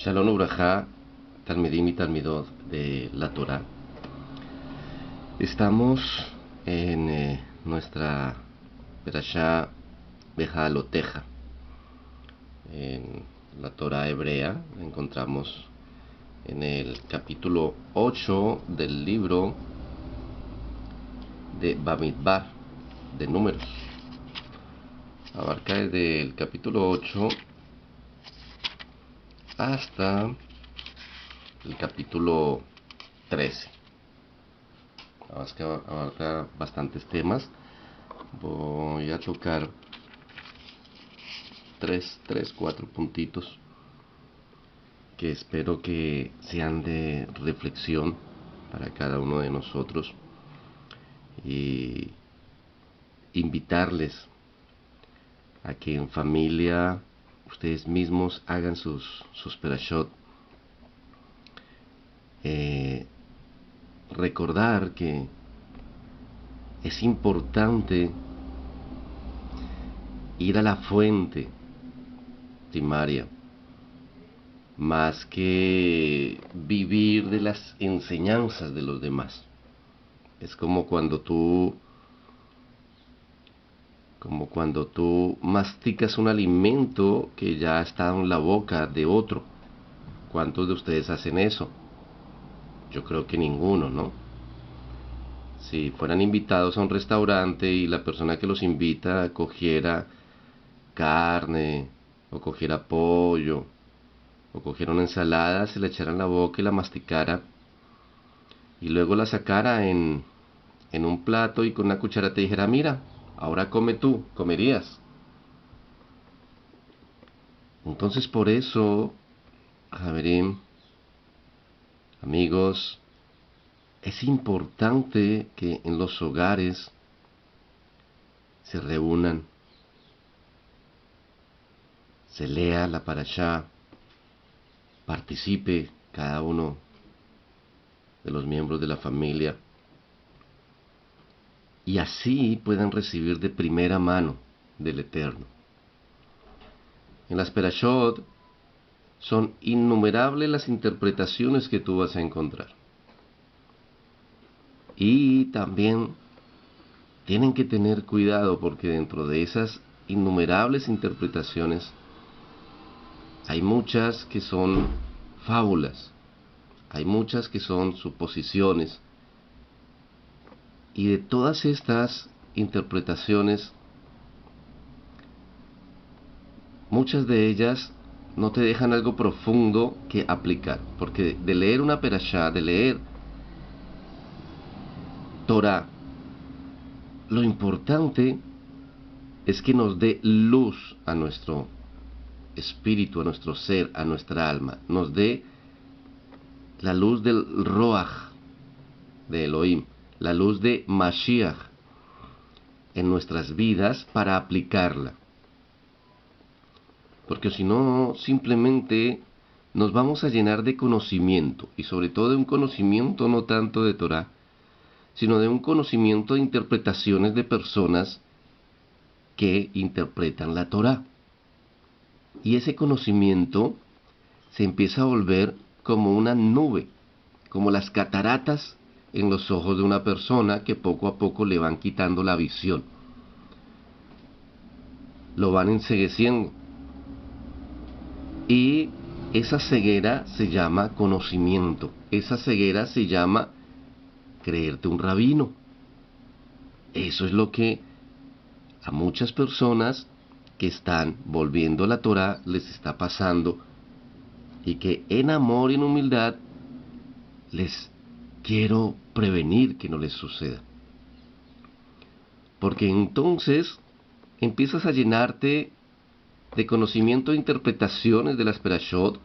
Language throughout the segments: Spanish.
Shalom Uraja, Talmidim y Talmidot de la Torah. Estamos en nuestra Perashá Beha'aloteja. En la Torah hebrea la encontramos en el capítulo 8 del libro de Bamidbar, de Números. Abarca desde el capítulo 8 hasta el capítulo 13. Abarca bastantes temas. Voy a tocar cuatro puntitos que espero que sean de reflexión para cada uno de nosotros, y invitarles a que en familia ustedes mismos hagan sus perashot. Recordar que es importante ir a la fuente primaria, más que vivir de las enseñanzas de los demás. Es como cuando tú masticas un alimento que ya está en la boca de otro. ¿Cuántos de ustedes hacen eso? Yo creo que ninguno, ¿no? Si fueran invitados a un restaurante y la persona que los invita cogiera carne, o cogiera pollo, o cogiera una ensalada, se la echara en la boca y la masticara, y luego la sacara en un plato y con una cuchara te dijera: mira, ahora come tú, comerías. Entonces, por eso, Javerim, amigos, es importante que en los hogares se reúnan, se lea la parashá, participe cada uno de los miembros de la familia, y así puedan recibir de primera mano del Eterno. En las perashot son innumerables las interpretaciones que tú vas a encontrar. Y también tienen que tener cuidado, porque dentro de esas innumerables interpretaciones hay muchas que son fábulas, hay muchas que son suposiciones, y de todas estas interpretaciones, muchas de ellas no te dejan algo profundo que aplicar, porque de leer una perashá, de leer Torah, lo importante es que nos dé luz a nuestro espíritu, a nuestro ser, a nuestra alma, nos dé la luz del Roach de Elohim, la luz de Mashiach en nuestras vidas para aplicarla. Porque si no, simplemente nos vamos a llenar de conocimiento, y sobre todo de un conocimiento no tanto de Torah, sino de un conocimiento de interpretaciones de personas que interpretan la Torah. Y ese conocimiento se empieza a volver como una nube, como las cataratas en los ojos de una persona, que poco a poco le van quitando la visión, lo van encegueciendo. Y esa ceguera se llama conocimiento, esa ceguera se llama creerte un rabino. Eso es lo que a muchas personas que están volviendo a la Torah les está pasando, y que en amor y en humildad les quiero prevenir que no les suceda. Porque entonces empiezas a llenarte de conocimiento e interpretaciones de las perashot,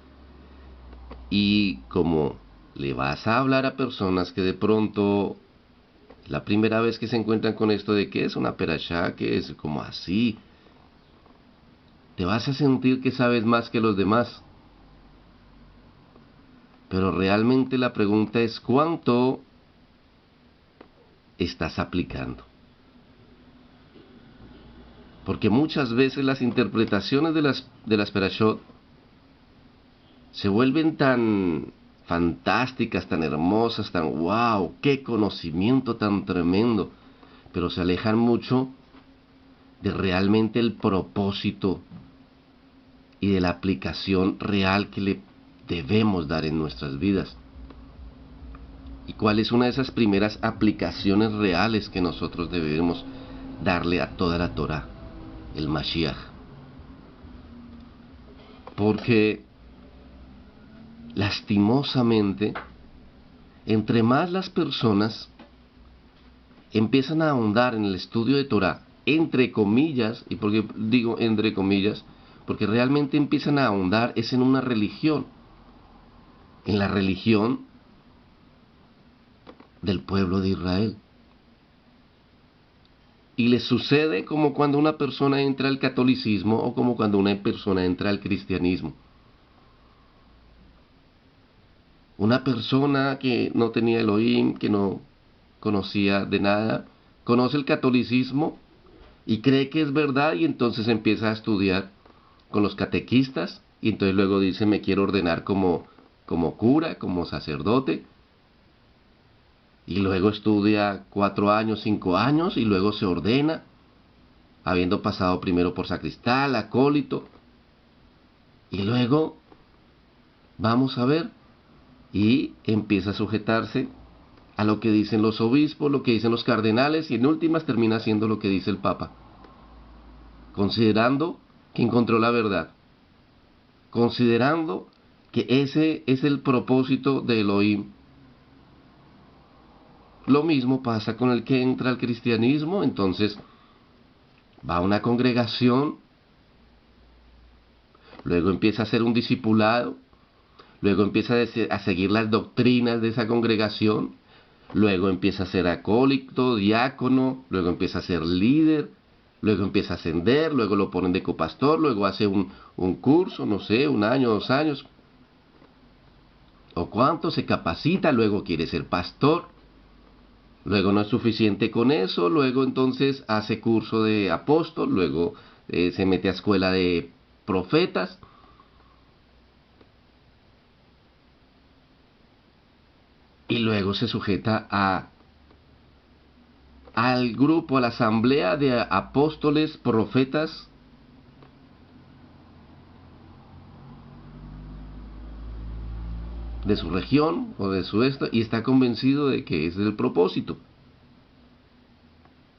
y como le vas a hablar a personas que de pronto la primera vez que se encuentran con esto de qué es una perashá, que es como así, te vas a sentir que sabes más que los demás. Pero realmente la pregunta es: ¿cuánto estás aplicando? Porque muchas veces las interpretaciones de las perashot se vuelven tan fantásticas, tan hermosas, tan wow, qué conocimiento tan tremendo, pero se alejan mucho de realmente el propósito y de la aplicación real que le debemos dar en nuestras vidas. ¿Y cuál es una de esas primeras aplicaciones reales que nosotros debemos darle a toda la Torá? El Mashiach. Porque lastimosamente, entre más las personas empiezan a ahondar en el estudio de Torah, entre comillas, y porque digo entre comillas, porque realmente empiezan a ahondar es en una religión, en la religión del pueblo de Israel. Y les sucede como cuando una persona entra al catolicismo o como cuando una persona entra al cristianismo. Una persona que no tenía Elohim, que no conocía de nada, conoce el catolicismo y cree que es verdad y entonces empieza a estudiar con los catequistas y entonces luego dice me quiero ordenar como cura, como sacerdote y luego estudia 4 años, 5 años y luego se ordena, habiendo pasado primero por sacristán, acólito y luego vamos a ver y empieza a sujetarse a lo que dicen los obispos, lo que dicen los cardenales y en últimas termina haciendo lo que dice el Papa, considerando que encontró la verdad, considerando que ese es el propósito de Elohim. Lo mismo pasa con el que entra al cristianismo, entonces va a una congregación, luego empieza a ser un discipulado, luego empieza a seguir las doctrinas de esa congregación, luego empieza a ser acólito, diácono, luego empieza a ser líder, luego empieza a ascender, luego lo ponen de copastor, luego hace un curso, no sé, 1 año, 2 años, o cuánto, se capacita, luego quiere ser pastor, luego no es suficiente con eso, luego entonces hace curso de apóstol, luego se mete a escuela de profetas, y luego se sujeta al grupo, a la asamblea de apóstoles, profetas, de su región o de su esto, y está convencido de que ese es el propósito.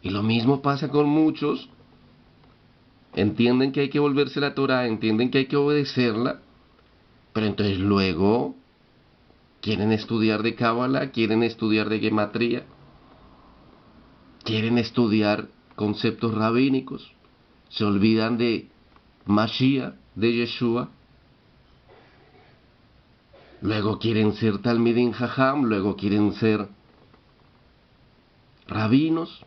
Y lo mismo pasa con muchos, entienden que hay que volverse la Torah, entienden que hay que obedecerla, pero entonces luego quieren estudiar de Cábala, quieren estudiar de Gematría, quieren estudiar conceptos rabínicos, se olvidan de Mashiach, de Yeshua, luego quieren ser Talmidim Jajam, luego quieren ser rabinos,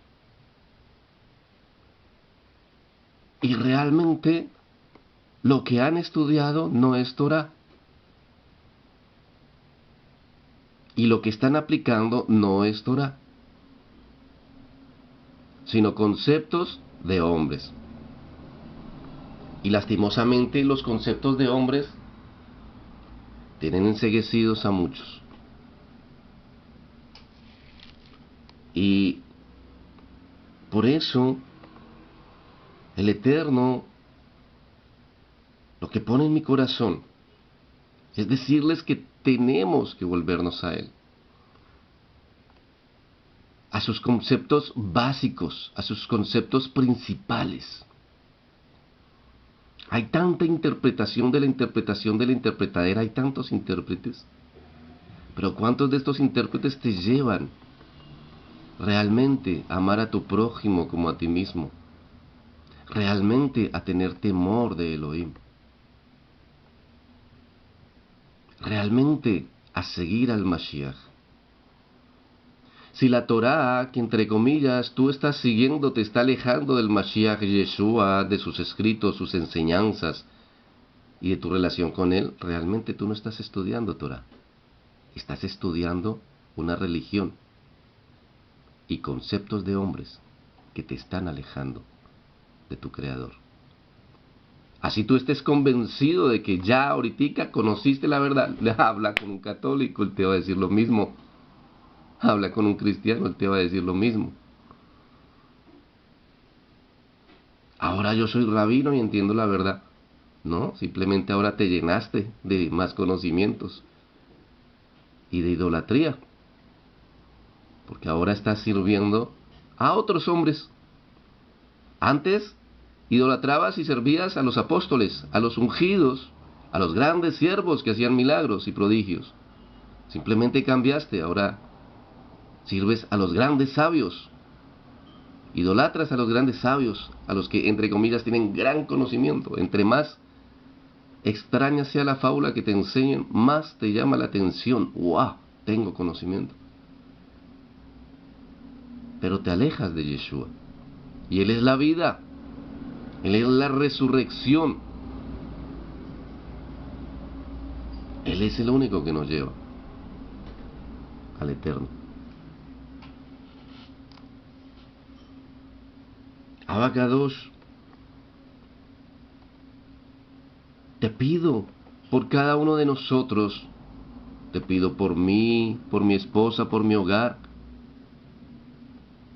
y realmente lo que han estudiado no es Torah, y lo que están aplicando no es Torah, sino conceptos de hombres. Y lastimosamente los conceptos de hombres tienen enceguecidos a muchos. Y por eso el Eterno lo que pone en mi corazón es decirles que tenemos que volvernos a Él, a sus conceptos básicos, a sus conceptos principales. Hay tanta interpretación de la interpretación de la interpretadera, hay tantos intérpretes, pero ¿cuántos de estos intérpretes te llevan realmente a amar a tu prójimo como a ti mismo? Realmente a tener temor de Elohim. Realmente a seguir al Mashiach. Si la Torá, que entre comillas tú estás siguiendo, te está alejando del Mashiach Yeshua, de sus escritos, sus enseñanzas y de tu relación con Él, realmente tú no estás estudiando Torá. Estás estudiando una religión y conceptos de hombres que te están alejando de tu Creador. Así tú estés convencido de que ya ahorita conociste la verdad. Habla con un católico, él te va a decir lo mismo. Habla con un cristiano, él te va a decir lo mismo. Ahora yo soy rabino y entiendo la verdad. No, simplemente ahora te llenaste de más conocimientos y de idolatría. Porque ahora estás sirviendo a otros hombres. Antes idolatrabas y servías a los apóstoles, a los ungidos, a los grandes siervos que hacían milagros y prodigios. Simplemente cambiaste, ahora sirves a los grandes sabios. Idolatras a los grandes sabios, a los que entre comillas tienen gran conocimiento. Entre más extraña sea la fábula que te enseñen, más te llama la atención. ¡Wow! Tengo conocimiento. Pero te alejas de Yeshua. Y Él es la vida. Él es la resurrección. Él es el único que nos lleva al eterno. Abacadosh, te pido por cada uno de nosotros, te pido por mí, por mi esposa, por mi hogar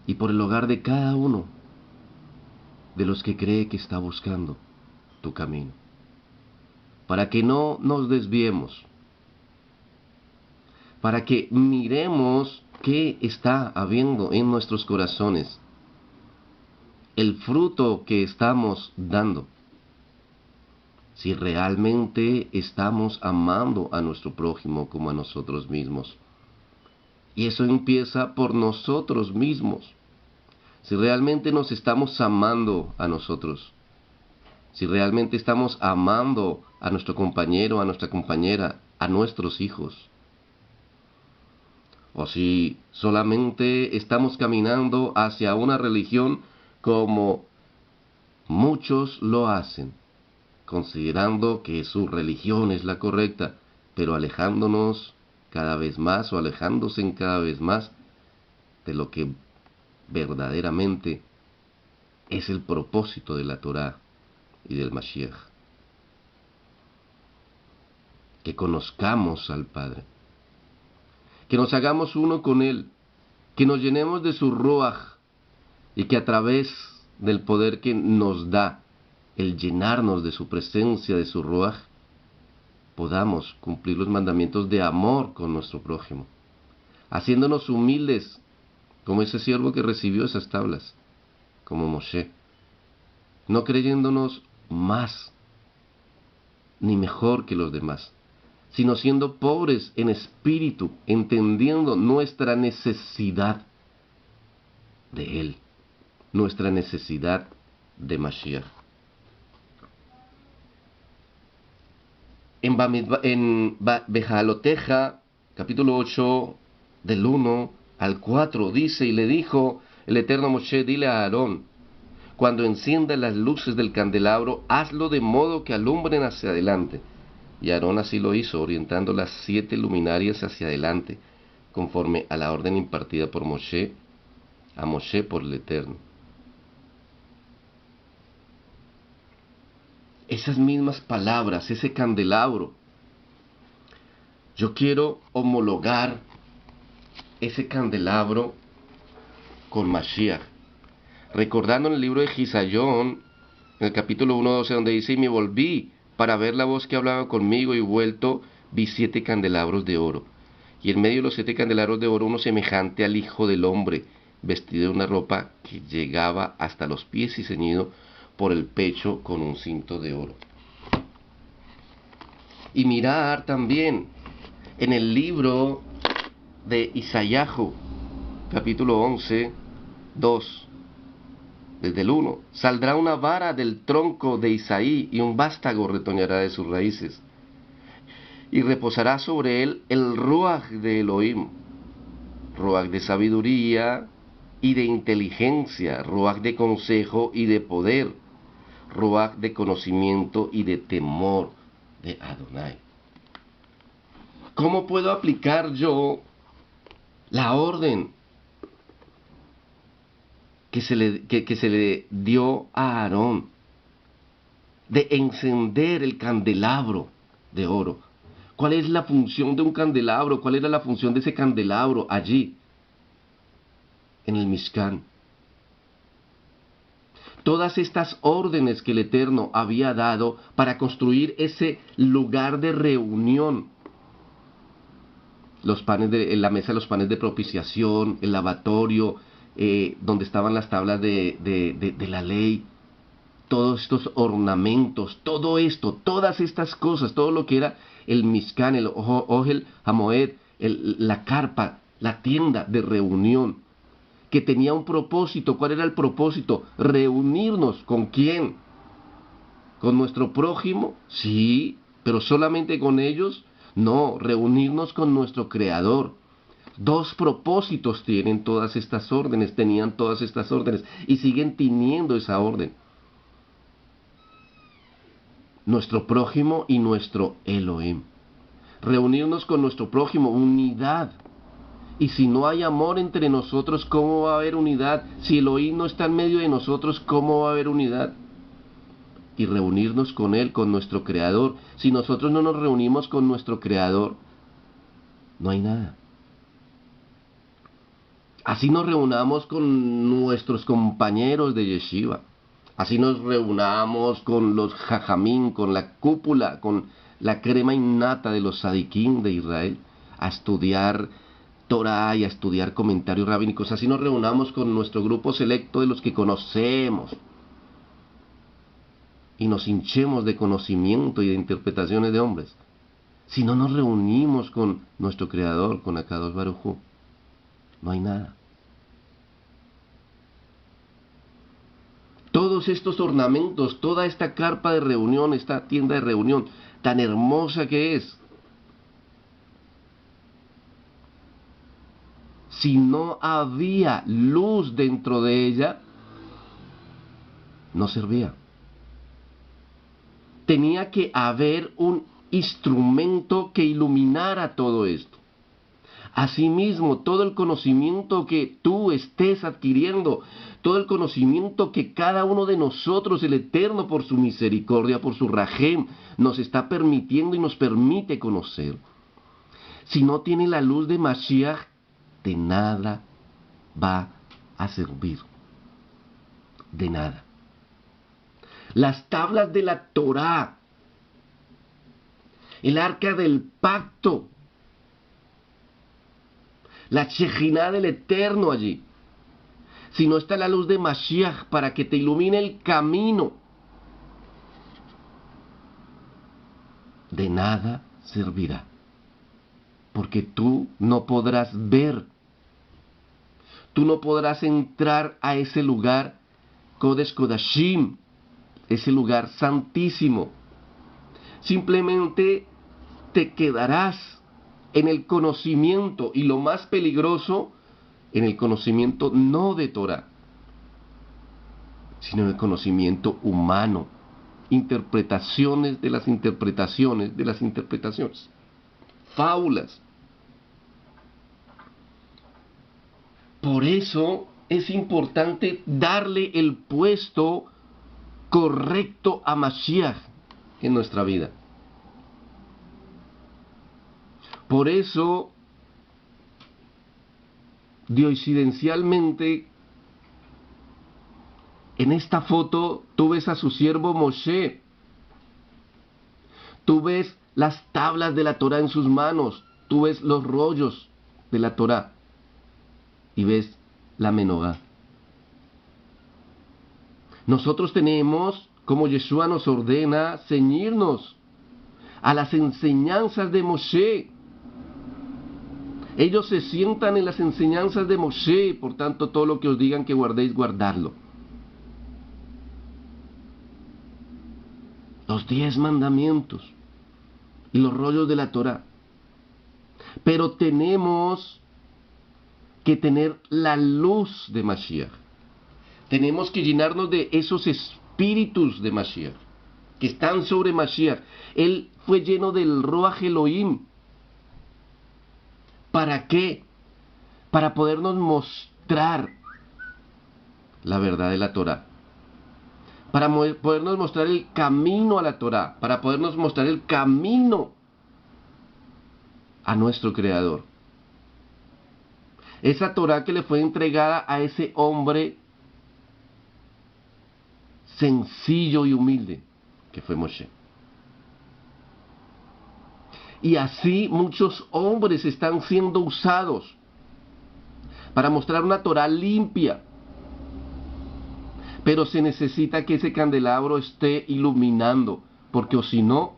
y por el hogar de cada uno de los que cree que está buscando tu camino, para que no nos desviemos, para que miremos qué está habiendo en nuestros corazones, el fruto que estamos dando, si realmente estamos amando a nuestro prójimo como a nosotros mismos. Y eso empieza por nosotros mismos. Si realmente nos estamos amando a nosotros, si realmente estamos amando a nuestro compañero, a nuestra compañera, a nuestros hijos, o si solamente estamos caminando hacia una religión como muchos lo hacen, considerando que su religión es la correcta, pero alejándonos cada vez más o alejándose en cada vez más de lo que verdaderamente es el propósito de la Torá y del Mashiach. Que conozcamos al Padre, que nos hagamos uno con Él, que nos llenemos de su Ruach y que a través del poder que nos da el llenarnos de su presencia, de su Ruach, podamos cumplir los mandamientos de amor con nuestro prójimo, haciéndonos humildes como ese siervo que recibió esas tablas, como Moshe, no creyéndonos más ni mejor que los demás, sino siendo pobres en espíritu, entendiendo nuestra necesidad de Él, nuestra necesidad de Mashiach. En Bejaloteja, capítulo 8, del 1 al 4, dice, y le dijo el eterno Moshe, dile a Aarón, cuando encienda las luces del candelabro, hazlo de modo que alumbren hacia adelante. Y Aarón así lo hizo, orientando las 7 luminarias hacia adelante, conforme a la orden impartida por Moshe, a Moshe por el Eterno. Esas mismas palabras, ese candelabro, yo quiero homologar ese candelabro con Mashiach. Recordando en el libro de Gisayón, en el capítulo 1:12, donde dice, y me volví para ver la voz que hablaba conmigo, y vuelto vi 7 candelabros de oro. Y en medio de los 7 candelabros de oro, uno semejante al Hijo del Hombre, vestido de una ropa que llegaba hasta los pies y ceñido por el pecho con un cinto de oro. Y mirar también en el libro de Isayahu, capítulo 11:2, desde el 1, saldrá una vara del tronco de Isaí y un vástago retoñará de sus raíces. Y reposará sobre él el Ruach de Elohim, Ruach de sabiduría y de inteligencia, Ruach de consejo y de poder, Ruach de conocimiento y de temor de Adonai. ¿Cómo puedo aplicar yo la orden que se le dio a Aarón? de encender el candelabro de oro. ¿Cuál es la función de un candelabro? ¿Cuál era la función de ese candelabro allí, en el Mishkan? Todas estas órdenes que el Eterno había dado para construir ese lugar de reunión. Los panes en la mesa de los panes de propiciación, el lavatorio, donde estaban las tablas de la ley, todos estos ornamentos, todo esto, todas estas cosas, todo lo que era el Mishkan, el Ohel Hamoed, la carpa, la tienda de reunión, que tenía un propósito. ¿Cuál era el propósito? Reunirnos. ¿Con quién? ¿Con nuestro prójimo? Sí, pero solamente con ellos. No, reunirnos con nuestro Creador. Dos propósitos tienen todas estas órdenes, tenían todas estas órdenes y siguen teniendo esa orden. Nuestro prójimo y nuestro Elohim. Reunirnos con nuestro prójimo, unidad. Y si no hay amor entre nosotros, ¿cómo va a haber unidad? Si Elohim no está en medio de nosotros, ¿cómo va a haber unidad? Y reunirnos con Él, con nuestro Creador. Si nosotros no nos reunimos con nuestro Creador, no hay nada. Así nos reunamos con nuestros compañeros de yeshiva. Así nos reunamos con los jajamín, con la cúpula, con la crema innata de los sadiquín de Israel, a estudiar Torah y a estudiar comentarios rabínicos. Así nos reunamos con nuestro grupo selecto de los que conocemos y nos hinchemos de conocimiento y de interpretaciones de hombres. Si no nos reunimos con nuestro Creador, con Akadosh Baruj Hu, no hay nada. Todos estos ornamentos, toda esta carpa de reunión, esta tienda de reunión, tan hermosa que es, si no había luz dentro de ella, no servía. Tenía que haber un instrumento que iluminara todo esto. Asimismo, todo el conocimiento que tú estés adquiriendo, todo el conocimiento que cada uno de nosotros, el Eterno, por su misericordia, por su rajem, nos está permitiendo y nos permite conocer, si no tiene la luz de Mashiach, de nada va a servir. De nada. Las tablas de la Torá, el arca del pacto, la Shejinah del Eterno allí. Si no está la luz de Mashiach para que te ilumine el camino, de nada servirá. Porque tú no podrás ver, tú no podrás entrar a ese lugar, Kodesh Kodashim, ese lugar santísimo. Simplemente te quedarás en el conocimiento, y lo más peligroso, en el conocimiento no de Torah, sino en el conocimiento humano, interpretaciones de las interpretaciones de las interpretaciones, fábulas. Por eso es importante darle el puesto correcto a Mashiach en nuestra vida. Por eso, diosidencialmente, en esta foto tú ves a su siervo Moshe, tú ves las tablas de la Torah en sus manos, tú ves los rollos de la Torah y ves la menorá. Nosotros tenemos, como Yeshua nos ordena, ceñirnos a las enseñanzas de Moshe. Ellos se sientan en las enseñanzas de Moshe, por tanto todo lo que os digan que guardéis, guardadlo. Los 10 mandamientos y los rollos de la Torah. Pero tenemos que tener la luz de Mashiach. Tenemos que llenarnos de esos espíritus de Mashiach, que están sobre Mashiach. Él fue lleno del Ruach Elohim. ¿Para qué? Para podernos mostrar la verdad de la Torah. para podernos mostrar el camino a la Torá, para podernos mostrar el camino a nuestro Creador. Esa Torá que le fue entregada a ese hombre sencillo y humilde que fue Moshe. Y así muchos hombres están siendo usados para mostrar una Torá limpia. Pero se necesita que ese candelabro esté iluminando, porque o si no,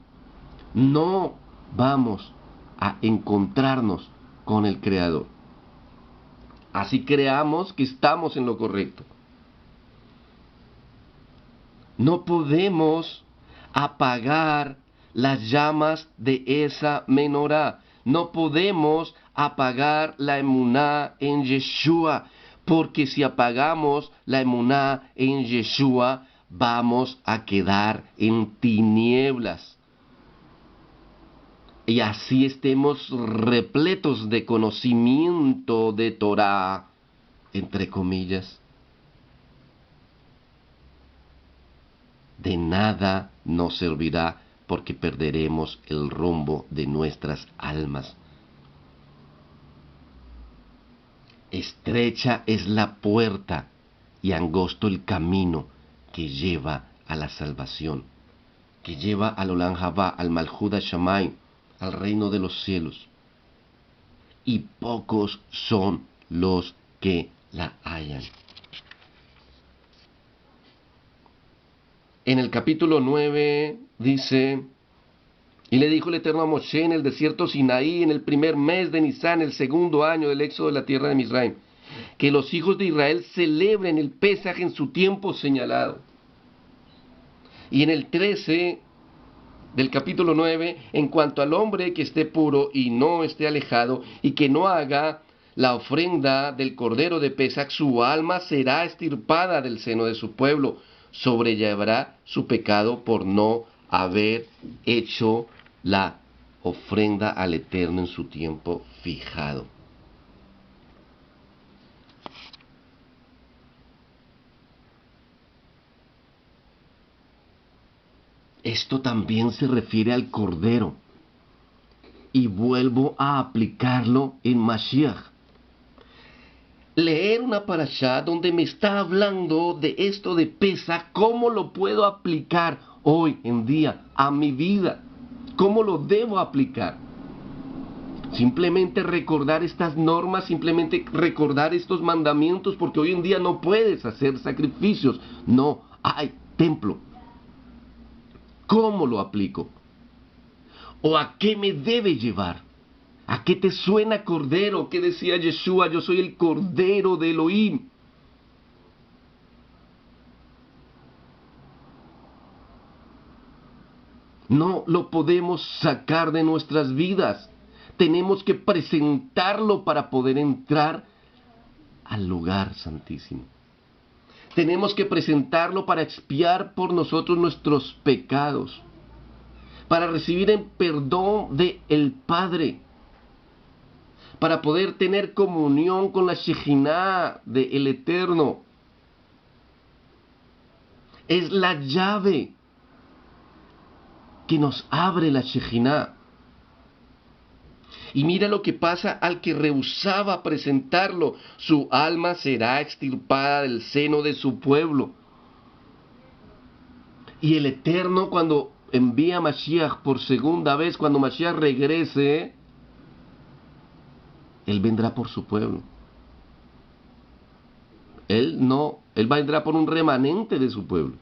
no vamos a encontrarnos con el Creador. Así creamos que estamos en lo correcto. No podemos apagar las llamas de esa menorá. No podemos apagar la emuná en Yeshua, porque si apagamos la emuná en Yeshua, vamos a quedar en tinieblas. Y así estemos repletos de conocimiento de Torá, entre comillas. De nada nos servirá porque perderemos el rumbo de nuestras almas. Estrecha es la puerta y angosto el camino que lleva a la salvación, que lleva al Olam Habá, al Malhut Shamayim, al reino de los cielos. Y pocos son los que la hallan. En el capítulo 9 dice: y le dijo el Eterno a Moshe en el desierto Sinaí, en el primer mes de Nisán, el segundo año del éxodo de la tierra de Misraim, que los hijos de Israel celebren el Pesaj en su tiempo señalado. Y en el 13 del capítulo 9, en cuanto al hombre que esté puro y no esté alejado, y que no haga la ofrenda del cordero de Pesaj, su alma será extirpada del seno de su pueblo, sobrellevará su pecado por no haber hecho la ofrenda al Eterno en su tiempo fijado. Esto también se refiere al Cordero. Y vuelvo a aplicarlo en Mashiach. Leer una parashá donde me está hablando de esto de Pesaj, ¿cómo lo puedo aplicar hoy en día a mi vida? ¿Cómo lo debo aplicar? Simplemente recordar estas normas, simplemente recordar estos mandamientos, porque hoy en día no puedes hacer sacrificios. No hay templo. ¿Cómo lo aplico? ¿O a qué me debe llevar? ¿A qué te suena cordero? ¿Qué decía Yeshua? Yo soy el cordero de Elohim. No lo podemos sacar de nuestras vidas. Tenemos que presentarlo para poder entrar al lugar santísimo. Tenemos que presentarlo para expiar por nosotros nuestros pecados, para recibir el perdón del Padre, para poder tener comunión con la Shejinah del Eterno. Es la llave que nos abre la Shejinah. Y mira lo que pasa al que rehusaba presentarlo. Su alma será extirpada del seno de su pueblo. Y el Eterno, cuando envía a Mashiach por segunda vez, cuando Mashiach regrese, Él vendrá por su pueblo. Él vendrá por un remanente de su pueblo.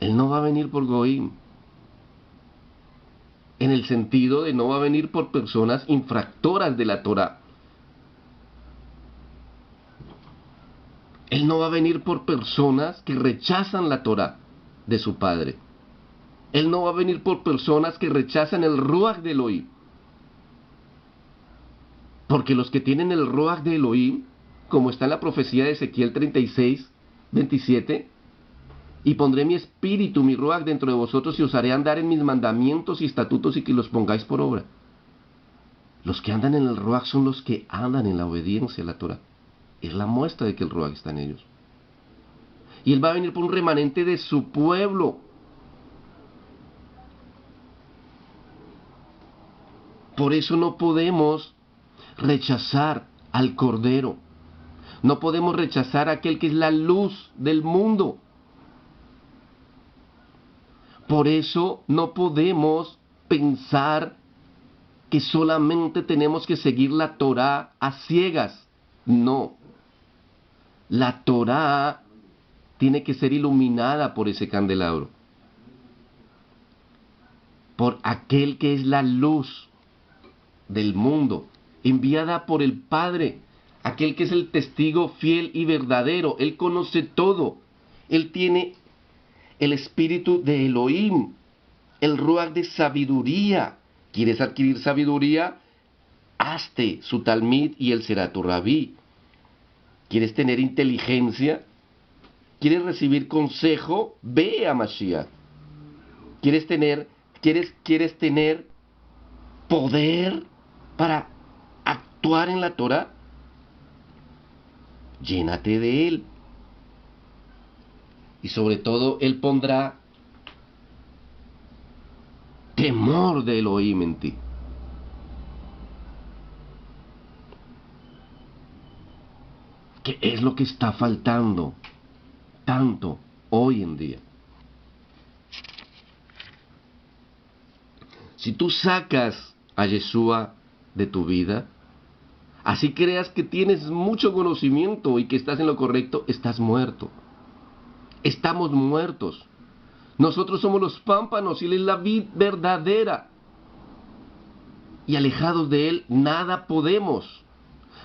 Él no va a venir por Goim. En el sentido de no va a venir por personas infractoras de la Torá. Él no va a venir por personas que rechazan la Torá de su Padre. Él no va a venir por personas que rechazan el Ruach de Elohim. Porque los que tienen el Ruach de Elohim, como está en la profecía de Ezequiel 36, 27, y pondré mi espíritu, mi Ruach dentro de vosotros y os haré andar en mis mandamientos y estatutos y que los pongáis por obra. Los que andan en el Ruach son los que andan en la obediencia a la Torah. Es la muestra de que el Ruach está en ellos. Y Él va a venir por un remanente de su pueblo. Por eso no podemos rechazar al Cordero. No podemos rechazar a aquel que es la luz del mundo. Por eso no podemos pensar que solamente tenemos que seguir la Torá a ciegas. No. La Torá tiene que ser iluminada por ese candelabro. Por aquel que es la luz del mundo, enviada por el Padre, aquel que es el testigo fiel y verdadero. Él conoce todo. Él tiene el espíritu de Elohim, el ruach de sabiduría. ¿Quieres adquirir sabiduría? Hazte su talmid y él será tu rabí. ¿Quieres tener inteligencia? ¿Quieres recibir consejo? Ve a Mashiach. ¿Quieres tener poder para actuar en la Torah? Llénate de él. Y sobre todo, él pondrá temor de Elohim en ti. ¿Qué es lo que está faltando tanto hoy en día? Si tú sacas a Yeshua de tu vida, así creas que tienes mucho conocimiento y que estás en lo correcto, estás muerto. Estamos muertos. Nosotros somos los pámpanos y Él es la vid verdadera. Y alejados de Él, nada podemos.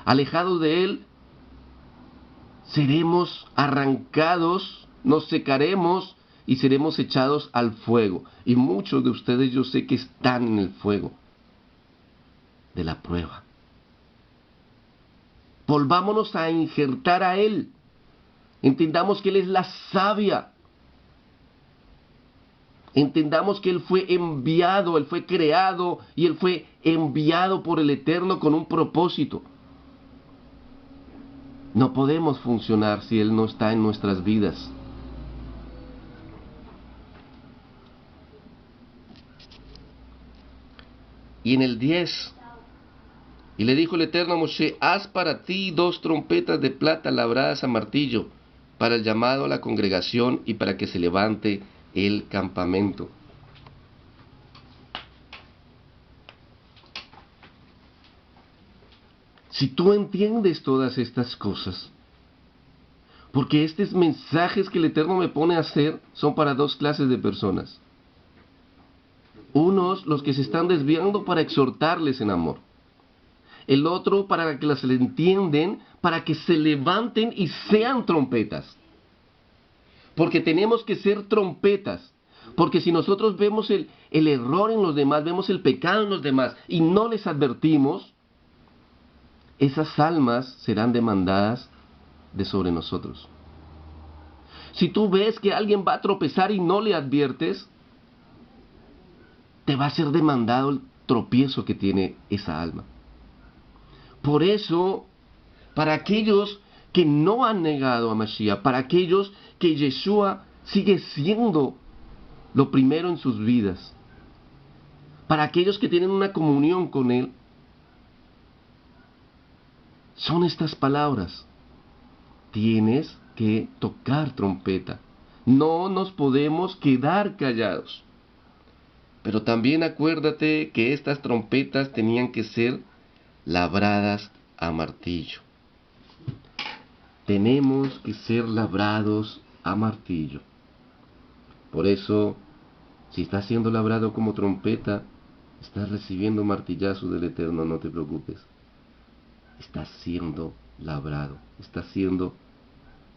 Alejados de Él, seremos arrancados, nos secaremos y seremos echados al fuego. Y muchos de ustedes yo sé que están en el fuego de la prueba. Volvámonos a injertar a Él. Entendamos que Él es la savia. Entendamos que Él fue enviado, Él fue creado y Él fue enviado por el Eterno con un propósito. No podemos funcionar si Él no está en nuestras vidas. Y en el 10, y le dijo el Eterno a Moshe: haz para ti 2 trompetas de plata labradas a martillo, para el llamado a la congregación y para que se levante el campamento. Si tú entiendes todas estas cosas, porque estos mensajes que el Eterno me pone a hacer son para 2 clases de personas. Unos, los que se están desviando, para exhortarles en amor. El otro, para que las entienden, para que se levanten y sean trompetas. Porque tenemos que ser trompetas. Porque si nosotros vemos el error en los demás, vemos el pecado en los demás y no les advertimos, esas almas serán demandadas de sobre nosotros. Si tú ves que alguien va a tropezar y no le adviertes, te va a ser demandado el tropiezo que tiene esa alma. Por eso, para aquellos que no han negado a Mashiach, para aquellos que Yeshua sigue siendo lo primero en sus vidas, para aquellos que tienen una comunión con Él, son estas palabras: tienes que tocar trompeta. No nos podemos quedar callados. Pero también acuérdate que estas trompetas tenían que ser labradas a martillo. Tenemos que ser labrados a martillo. Por eso, si estás siendo labrado como trompeta, estás recibiendo martillazo del Eterno, no te preocupes. Estás siendo labrado, estás siendo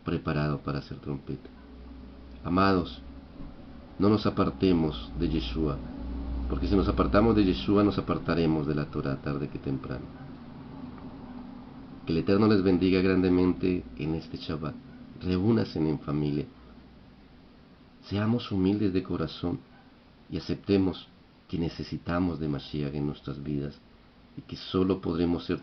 preparado para ser trompeta. Amados, no nos apartemos de Yeshua, porque si nos apartamos de Yeshua, nos apartaremos de la Torah tarde que temprano. Que el Eterno les bendiga grandemente en este Shabbat. Reúnanse en familia. Seamos humildes de corazón y aceptemos que necesitamos de Mashiach en nuestras vidas y que solo podremos ser